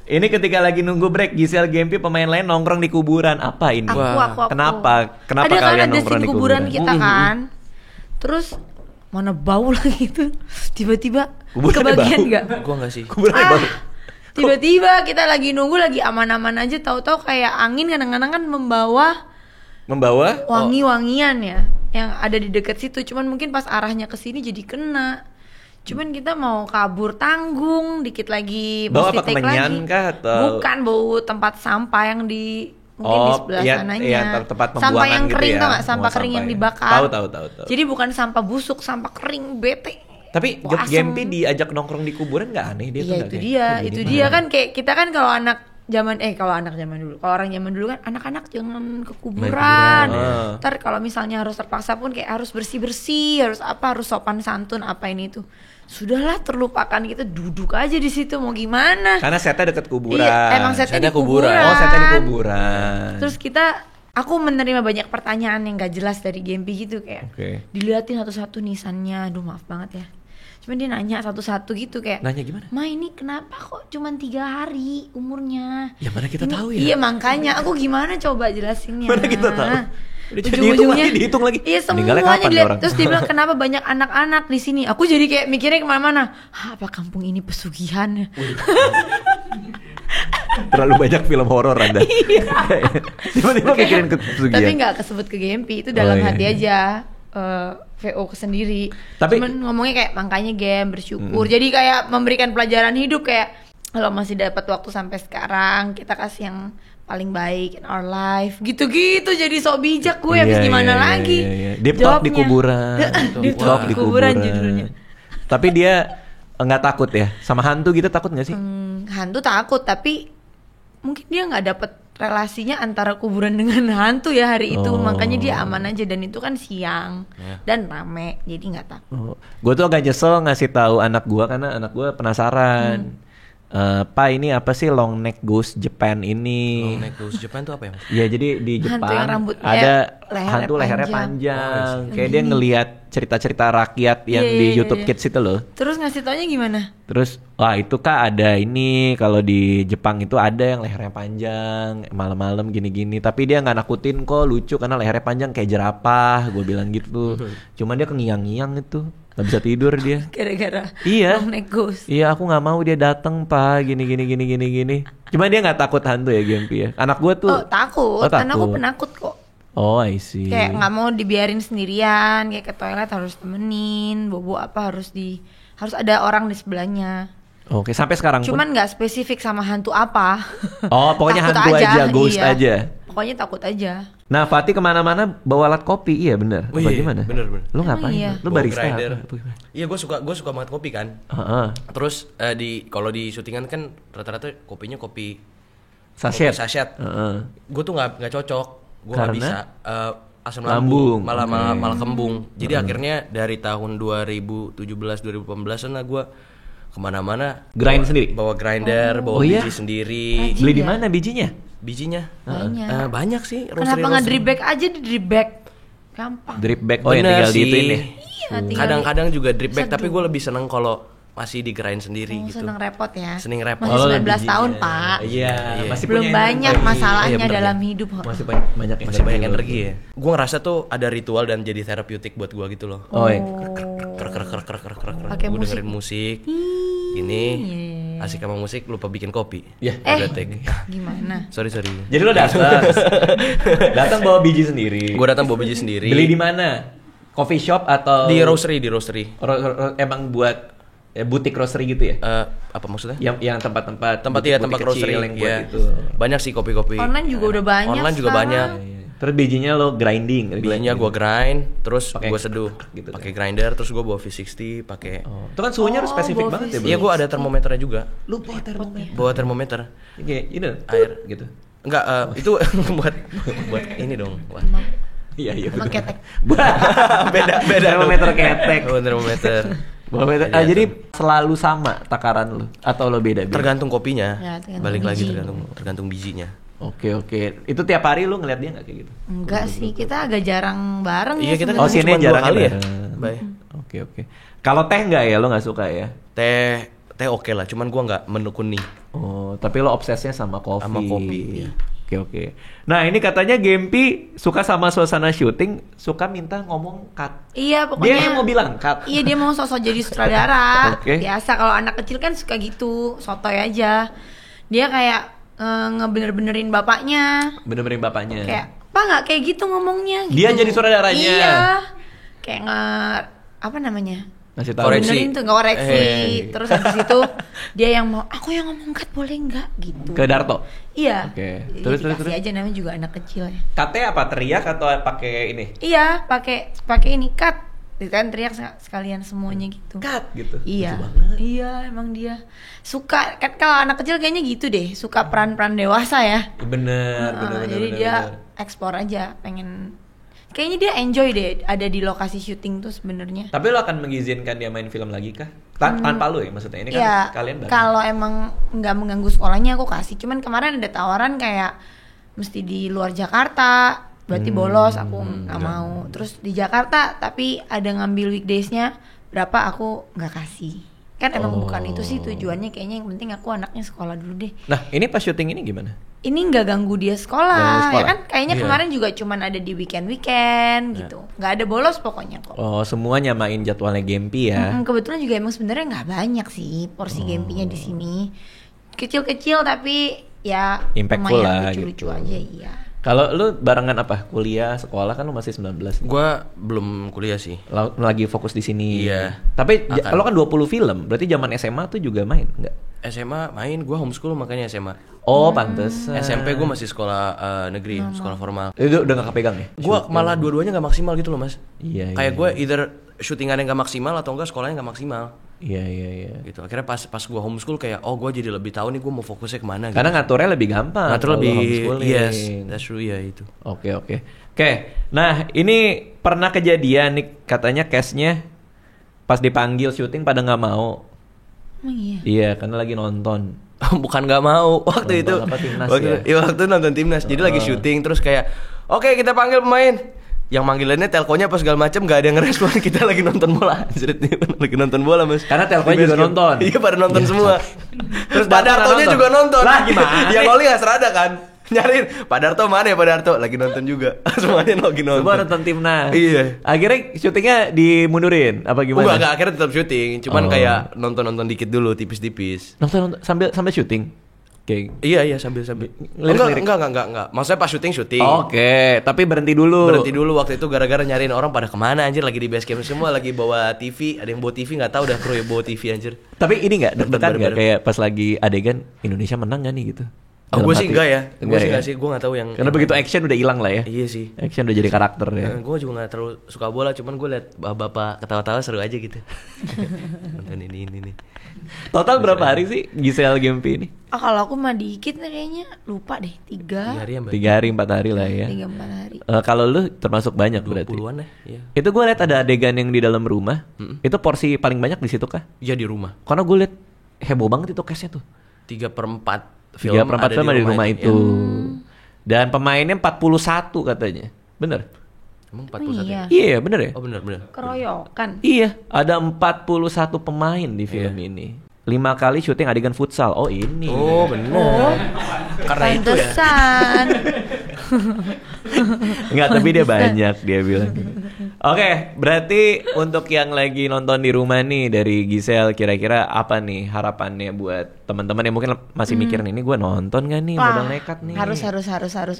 Ini ketika lagi nunggu break, Gisel Gempi pemain lain nongkrong di kuburan. Apa ini? Aku. Kenapa? Kenapa ada kan kalian ada nongkrong scene di kuburan kuburan? kita kan. Terus mana bau lagi tuh. Tiba-tiba Kuburannya kebagian bau? nggak? Gue nggak sih. Kuburannya baru. Tiba-tiba kita lagi nunggu lagi aman-aman aja tahu-tahu kayak angin kadang-kadang kan Membawa? wangi-wangian ya yang ada di dekat situ. Cuman mungkin pas arahnya ke sini jadi kena. Cuman kita mau kabur tanggung dikit lagi Bau mesti apa, take kemenyan lagi. kah, atau? Bukan bau tempat sampah yang di mungkin di sebelah iya, sananya. iya, tempat sampah pembuangan yang gitu kering ya. tau gak? Sampah Oh, kering yang sampah ya. dibakar. Tahu. Jadi bukan sampah busuk, sampah kering bete. Tapi wah, asem. Gempi diajak nongkrong di kuburan nggak aneh dia tuh Iya nggak itu kayak, dia, "Oh, itu gimana?" dia kan kayak kita kan kalau anak zaman dulu, kalau orang zaman dulu kan anak-anak jangan ke kuburan. Kuburan, Ntar kalau misalnya harus terpaksa pun kayak harus bersih-bersih, harus apa, harus sopan santun apa ini tuh. Sudahlah terlupakan kita duduk aja di situ mau gimana. Karena setnya deket kuburan. Iya, emang setnya di kuburan. Oh, setnya di kuburan. Terus aku menerima banyak pertanyaan yang gak jelas dari Gempi gitu kayak diliatin satu-satu nisannya, aduh maaf banget ya. Cuman dia nanya satu-satu gitu kayak Nanya gimana? Ma ini kenapa kok cuman 3 hari umurnya? Ya mana kita Ini- tahu ya. Iya makanya aku gimana coba jelasinnya. Mana kita tahu? Udah Ujung-ujungnya dihitung lagi. Iya Meninggalnya semuanya kapan nih dilihat. orang? Terus dia bilang kenapa banyak anak-anak di sini. Aku jadi kayak mikirnya kemana-mana. Apa kampung ini pesugihan? Terlalu banyak film horor Anda. Tiba-tiba mikirin ke pesugihan. Tapi nggak kesebut ke Gempi, itu dalam Oh, iya. hati aja. VO sendiri. Tapi- Cuman ngomongnya kayak makanya bersyukur. Jadi kayak memberikan pelajaran hidup kayak kalau masih dapat waktu sampai sekarang kita kasih yang paling baik in our life. Gitu-gitu jadi sok bijak gue habis Iya, gimana iya, lagi? iya. Deep talk di Jawabnya. kuburan. Deep talk di kuburan judulnya. Tapi dia nggak takut ya sama hantu gitu, takut nggak sih? Hantu takut tapi mungkin dia nggak dapet relasinya antara kuburan dengan hantu ya hari itu, Oh. makanya dia aman aja dan itu kan siang dan rame jadi nggak takut. Gue tuh agak nyesel ngasih tahu anak gue karena anak gue penasaran. Pak ini apa sih long neck ghost Japan ini? Long neck ghost Japan tuh apa ya? Mas? Iya jadi di Hantu Jepang yang rambutnya ada lehernya hantu lehernya panjang. panjang. Kayak dia ngelihat cerita-cerita rakyat yang Iya, di iya, YouTube iya. Kids itu loh. Terus ngasih taunya gimana? Terus wah itu Kak ada ini kalau di Jepang itu ada yang lehernya panjang malam-malam gini-gini tapi dia nggak nakutin kok, lucu karena lehernya panjang kayak jerapah, gue bilang gitu. Cuman dia kengiang-ngiang itu nggak bisa tidur dia. Gara-gara Iya. long neck ghost. Iya aku nggak mau dia datang Pak gini. Cuma dia nggak takut hantu ya Gempi ya. Anak gue tuh. Oh takut, karena aku penakut kok. Oh I see. Kayak nggak mau dibiarin sendirian, kayak ke toilet harus temenin, bobo apa harus ada orang di sebelahnya. Oke sampai sekarang pun. Cuman nggak spesifik sama hantu apa. Oh pokoknya Takut hantu aja, ghost iya. aja. Pokoknya takut aja. Nah Fatih kemana-mana bawa alat kopi, iya bener? Oh, Apa iya, gimana? bener. Lu ngapain? iya? Lu Bawa barista grinder. apa? Iya gue suka banget kopi kan. Heeh. Terus kalau di syutingan kan rata-rata kopinya kopi Sachet. sachet. Heeh. Gue tuh nggak cocok, gue nggak Karena? bisa asam Lambung. lambung, Oke. malah kembung. Jadi akhirnya dari tahun 2017-2018 lah gue kemana-mana Grind sendiri? bawa grinder, bawa Oh, iya? biji sendiri. Beli di Iya. mana bijinya? Bijinya Banyak. banyak sih. Kenapa nggak drip bag aja di drip bag? Gampang. Drip bag. Oh yang Bener tinggal sih. diituin ya? Iya, tinggal Kadang-kadang juga drip bag, seduh. tapi gue lebih seneng kalau masih di grind sendiri Oh, gitu. seneng repot ya. Seneng repot. Masih Oh, 19 bijinya. tahun, Pak. Iya, Iya. masih Belum punya banyak energi. masalahnya Iya, bener dalam ya. hidup. Masih banyak Masih banyak lu. energi ya. Gue ngerasa tuh ada ritual dan jadi terapeutik buat gue gitu loh. Oh, iya. Pakai Gue musik. dengerin musik. Gini, asik sama musik, lupa bikin kopi. Ya. Udah take. Gimana? Sorry. Jadi lo datang bawa biji sendiri. Gue datang bawa biji sendiri. Beli di mana? Coffee shop atau Di roastery. emang buat butik roastery gitu ya? Apa maksudnya? Yang tempat-tempat Tempat butik-butik roastery. kecil yang buat Iya. itu. Banyak sih kopi-kopi. Online juga udah banyak Online juga sekarang. banyak. Terus bijinya lo grinding. Bijinya gue grind, terus Pakai gue seduh, gitu kan. pakai grinder, terus gue bawa V60, pakai. Oh, itu kan suhunya harus spesifik bawa banget ya, Bro. Iya, gue ada termometernya juga. Lu bawa termometer. Bawa termometer. Kayak ini Air. gitu. Enggak, itu buat ini dong. Wah. Iya, Sama betul. ketek. beda Termometer ketek. Oh, termometer. Jadi selalu sama takaran lu atau lo beda? Tergantung kopinya. Ya, tergantung Balik lagi biji. tergantung bijinya. Oke. Itu tiap hari lu ngeliat dia nggak kayak gitu? Enggak sih, kita agak jarang bareng Iya, ya kita Oh, sebenarnya. sini cuma dua jarang kali ya. bareng. Bye. Oke. Kalau teh nggak ya, lo nggak suka ya? Teh oke lah, cuman gua nggak menekuni. Oh, tapi lo obsesnya sama kopi. Sama kopi, iya. Oke. Nah, ini katanya Gempi suka sama suasana syuting, suka minta ngomong cut. Iya, pokoknya Dia yang mau bilang cut. Iya, dia mau sosok jadi sutradara. Oke. Biasa kalau anak kecil kan suka gitu, sotoy aja. Dia kayak ngebener-benerin bapaknya. Bener-bener bapaknya. Kayak, "Pak, nggak kayak gitu ngomongnya." Gitu. Dia jadi sutradaranya. Iya. Kayak apa namanya? Ngasih tahu. Koreksi. Benerin tuh, nggak koreksi. Eh. Terus habis itu dia yang mau, "Aku yang ngomong cut boleh nggak?" gitu. Ke Darto. Iya. Oke. Jadi Terus. dikasih aja, namanya juga anak kecil ya. Cutnya apa? Teriak atau pakai ini? Iya, pakai ini cut. Dia kan teriak sekalian semuanya gitu. Cut gitu. Iya, Lucu banget. iya emang dia suka kan kalau anak kecil kayaknya gitu deh, suka peran-peran dewasa ya. Bener. Jadi dia eksplor aja, pengen. Kayaknya dia enjoy deh ada di lokasi syuting tuh sebenarnya. Tapi lo akan mengizinkan dia main film lagi kah? Tanpa lo ya maksudnya? Ini kan Ya, kalian bareng. kalau emang nggak mengganggu sekolahnya aku kasih. Cuman kemarin ada tawaran kayak mesti di luar Jakarta, berarti bolos. Aku nggak mau. Terus di Jakarta, tapi ada ngambil weekdaysnya berapa aku nggak kasih. Kan emang bukan itu sih tujuannya. Kayaknya yang penting aku anaknya sekolah dulu deh. Nah, ini pas syuting ini gimana? Ini nggak ganggu dia Ganggu sekolah, sekolah. ya kan? Kayaknya Iya. kemarin juga cuman ada di weekend gitu. Nggak ada bolos pokoknya kok. Oh, semua nyamain jadwalnya Gempi ya. Kebetulan juga emang sebenarnya nggak banyak sih porsi Gempinya di sini. Kecil-kecil tapi ya Impactful lah lucu-lucu gitu. aja iya. Kalau lu barengan apa? Kuliah, sekolah kan lu masih 19. Gua belum kuliah sih. Lagi fokus di sini. Iya. Tapi Akan. lo kan 20 film, berarti zaman SMA tuh juga main enggak? SMA main, gua homeschool makanya SMA. Oh, pantes. SMP gua masih sekolah negeri, sekolah formal. Itu udah gak kepegang ya? Gua malah dua-duanya nggak maksimal gitu loh mas. Iya, Kayak iya. gue either syutingannya nggak maksimal atau enggak sekolahnya nggak maksimal. Iya. Gitu. Akhirnya pas gua homeschool kayak gue jadi lebih tahu nih gue mau fokusnya kemana. Karena ngaturnya lebih gampang. ngatur kalau lebih homeschooling. yes, that's true ya itu. Oke. Nah, ini pernah kejadian nih katanya case-nya pas dipanggil syuting pada nggak mau. Emang iya. Iya, karena lagi nonton. Bukan nggak mau waktu Nonton itu. apa, timnas Waktu nonton timnas. Jadi lagi syuting terus kayak oke kita panggil pemain. Yang manggilannya telkonya apa segala macam gak ada yang ngerespon. Kita lagi nonton bola. Lagi nonton bola mas. Karena telkonya Di juga basecamp. nonton. Iya pada nonton semua. Terus Pak Darto Dartonya nonton. juga nonton. Lah, gimana? Yang Oli gak serada kan. Nyariin Pak Darto mana ya Pak Darto. Lagi nonton juga. Semuanya lagi nonton. Semua nonton timnas. Iya. Akhirnya syutingnya dimundurin apa gimana? Enggak akhirnya tetap syuting. Cuman Oh. kayak nonton dikit dulu tipis-tipis. Nonton sambil syuting. Oke. Iya sambil. Lirik-lirik. Enggak. Maksudnya pas syuting. Oke, tapi berhenti dulu. Berhenti dulu waktu itu gara-gara nyariin orang pada kemana anjir lagi di base camp semua lagi bawa TV, ada yang bawa TV nggak tahu dah kru yang bawa TV anjir. Tapi ini nggak deg-degan nggak Bener-bener. kayak pas lagi adegan Indonesia menang nggak nih gitu? Oh, Dalam gue sih hati. enggak ya. Gue sih ya? enggak sih, gue nggak tahu yang. Karena begitu action udah hilang lah ya. Iya sih. Action udah jadi karakter ya. Gue juga nggak terlalu suka bola, cuman gue liat bapak ketawa-tawa seru aja gitu. Nonton ini nih. Total berapa hari sih Giselle Gempi ini? Kalau aku mah dikit nih kayaknya lupa deh 3 hari ya mbak. 3 hari 4 hari lah ya. 3-4 hari. Kalau lu termasuk banyak berarti. 20-an ya. Iya. Itu gue liat ada adegan yang di dalam rumah. Itu porsi paling banyak di situ kah? Iya di rumah. Karena gue liat heboh banget itu case-nya tuh. 3/4 film 3/4 film ada di rumah ini. itu. Ya. Dan pemainnya 41 katanya. Bener? Emang 41 Iya. ya? Iya bener ya? Oh benar. Keroyokan. Iya, ada 41 pemain di film ini. 5 kali syuting adegan futsal. Oh ini. Oh benar. Karena itu ya. Pantesan. Enggak, tapi dia banyak dia bilang. Oke, berarti untuk yang lagi nonton di rumah nih dari Giselle, kira-kira apa nih harapannya buat teman-teman yang mungkin masih mikirin ini gue nonton gak nih Wah, modal nekat nih. harus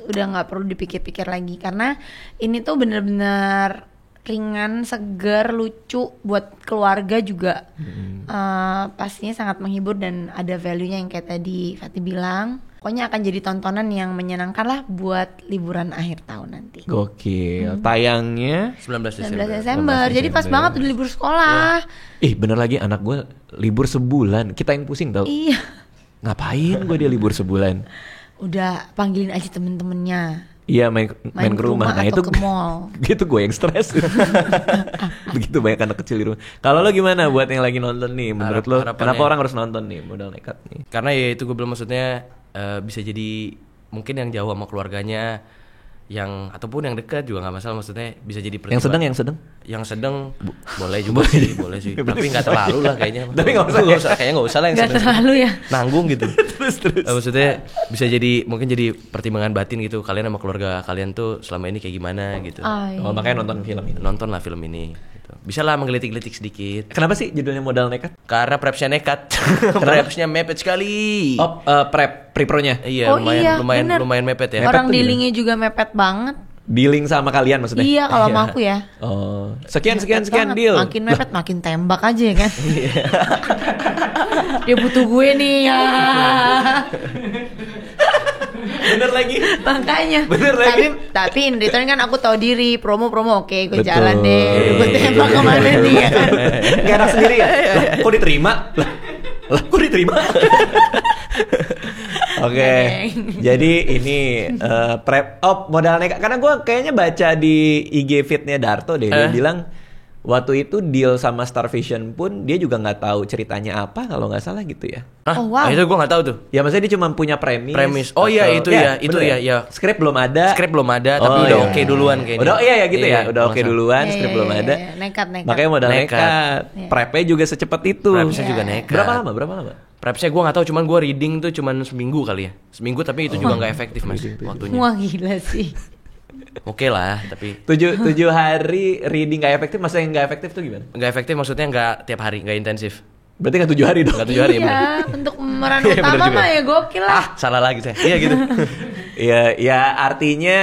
udah nggak perlu dipikir-pikir lagi karena ini tuh bener-bener ringan, segar, lucu buat keluarga juga. Pastinya sangat menghibur dan ada value-nya yang kayak tadi Fatih bilang. Pokoknya akan jadi tontonan yang menyenangkan lah buat liburan akhir tahun nanti. Gokil. Tayangnya 19 19 Desember. Desember. Jadi pas Desember. banget udah libur sekolah. bener lagi anak gue libur sebulan. Kita yang pusing tau. Iya. Ngapain gue dia libur sebulan? Udah panggilin aja temen-temennya. Iya main ke rumah. Nah atau itu ke mall. gitu gue yang stres. Begitu banyak anak kecil di rumah. Kalau lo gimana buat yang lagi nonton nih? Menurut lo Harapannya- kenapa orang harus nonton nih modal nekat nih? Karena ya itu gue belum maksudnya bisa jadi mungkin yang jauh sama keluarganya yang ataupun yang dekat juga nggak masalah maksudnya bisa jadi Yang sedang yang sedang boleh juga sih boleh sih tapi nggak terlalu lah kayaknya Tapi nggak usah ya? kayaknya nggak usah lah yang Gak sedang terlalu ya. nanggung gitu terus. maksudnya bisa jadi mungkin jadi pertimbangan batin gitu kalian sama keluarga kalian tuh selama ini kayak gimana gitu Ah, iya. Oh makanya nonton film ini. nonton lah film ini gitu. Bisa lah menggelitik-gelitik sedikit Kenapa sih judulnya modal nekat? karena prepsnya nekat prepsnya mepet sekali Oh pre-pronya. iya Oh iya, bener. lumayan mepet ya Orang tuh dealingnya juga mepet banget. Dealing sama kalian maksudnya? Iya kalau sama aku ya. Oh sekian Mepet banget. deal. Makin mepet makin tembak aja ya kan. Dia butuh gue nih ya. Bener lagi. Makanya. Bener lagi. Tapi in return kan aku tahu diri, promo oke, gue Betul. jalan deh, gue tembak kemana nih ya kan. Gak enak sendiri ya? Lah, kok diterima? Lah, kok diterima? Oke, jadi ini modal nekat. Karena gue kayaknya baca di IG feed-nya Darto deh, dia bilang waktu itu deal sama Star Vision pun dia juga nggak tahu ceritanya apa kalau nggak salah gitu ya. Oh, wow. Itu gue nggak tahu tuh. Ya maksudnya dia cuma punya premis. Oh iya atau- itu ya, itu bener ya. Skrip belum ada. Skrip belum ada, tapi Oh, udah iya. oke duluan kayaknya. Udah iya ya gitu ya, udah oke masa. duluan, Iya, skrip iya, belum iya, ada. iya. Nekat. Makanya modal Nekat. nekat. Iya. Prepnya juga secepat itu. Prepsnya juga nekat. Berapa lama? Prepsnya gue nggak tahu, cuman gue reading tuh cuman seminggu kali ya. Seminggu tapi itu juga nggak efektif mas waktunya. Wah gila sih. Oke lah, tapi 7 hari reading gak efektif, maksudnya yang gak efektif tuh gimana? nggak efektif maksudnya nggak tiap hari, nggak intensif. Berarti gak 7 hari dong? Nggak 7 hari ya bener. Iya, untuk pemeran Iya, bener utama juga. mah ya gokil lah. Salah lagi saya. Iya gitu. Iya, ya artinya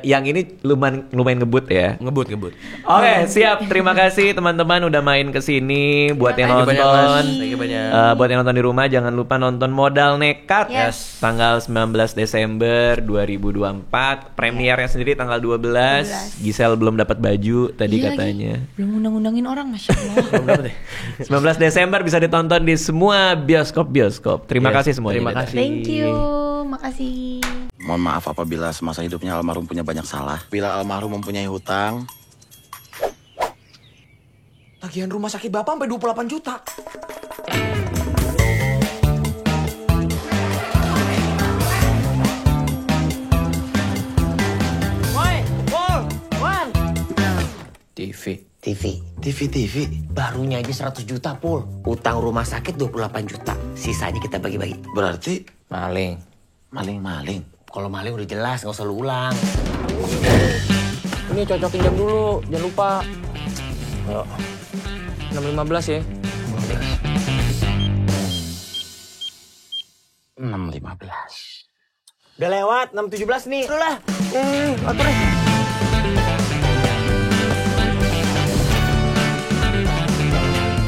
yang ini lumayan ngebut ya. Ngebut. Oke, siap. Terima kasih teman-teman udah main ke sini. Buat yang Thank you banyak, nonton, Mas. Thank you banyak. buat yang nonton di rumah jangan lupa nonton Modal Nekat. Yes. Tanggal 19 Desember 2024. Premiernya sendiri tanggal 12. Giselle belum dapat baju tadi Iya lagi. katanya. Belum undang-undangin orang, Masya Allah. Belum dapet deh. 19 Desember bisa ditonton di semua bioskop. Terima Yes, kasih semuanya. terima kasih. Thank you, makasih. Mohon maaf apabila semasa hidupnya almarhum punya banyak salah. Bila almarhum mempunyai hutang, Tagihan rumah sakit bapak sampai 28 juta. TV. Barunya aja 100 juta, Pul. Utang rumah sakit 28 juta. Sisanya kita bagi-bagi. Berarti Maling. maling-maling. Kalau maling udah jelas, nggak usah lu ulang. Ini cocokin jam dulu, jangan lupa. Ayo. 6.15 ya. 6.15. Udah lewat, 6.17 nih. Udah lah. Atur deh.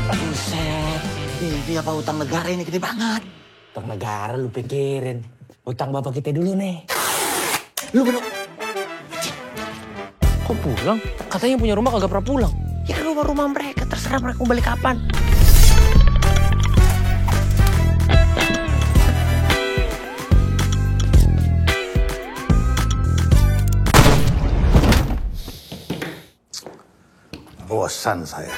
Buset, ini apa hutang negara ini gede banget. Utang negara lu pikirin. Utang bapak kita dulu nih. Lu belum. Kok pulang? Katanya punya rumah kagak pernah pulang. Ya kan rumah mereka, terserah mereka mau balik kapan. Bosan saya.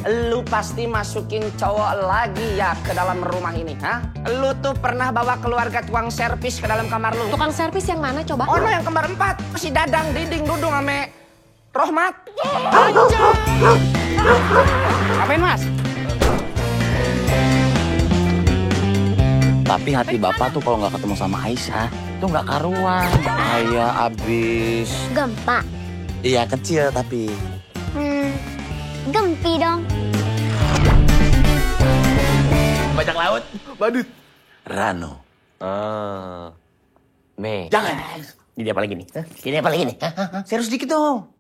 Lu pasti masukin cowok lagi ya ke dalam rumah ini, ha? Lu tuh pernah bawa keluarga tukang servis ke dalam kamar lu? Tukang servis yang mana coba? Oh, no, yang kembar 4. Si Dadang, Diding, Dudung, ame Rohmat. Anjay! Apain, Mas? Tapi hati bapak tuh kalau nggak ketemu sama Aisyah, tuh nggak karuan. Ayah abis. Gempa. Iya kecil tapi. Gempi dong. Bajak laut. Badut. Rano. Me. Jangan. Jadi apa lagi nih? Jadi apa lagi nih? Serius dikit dong.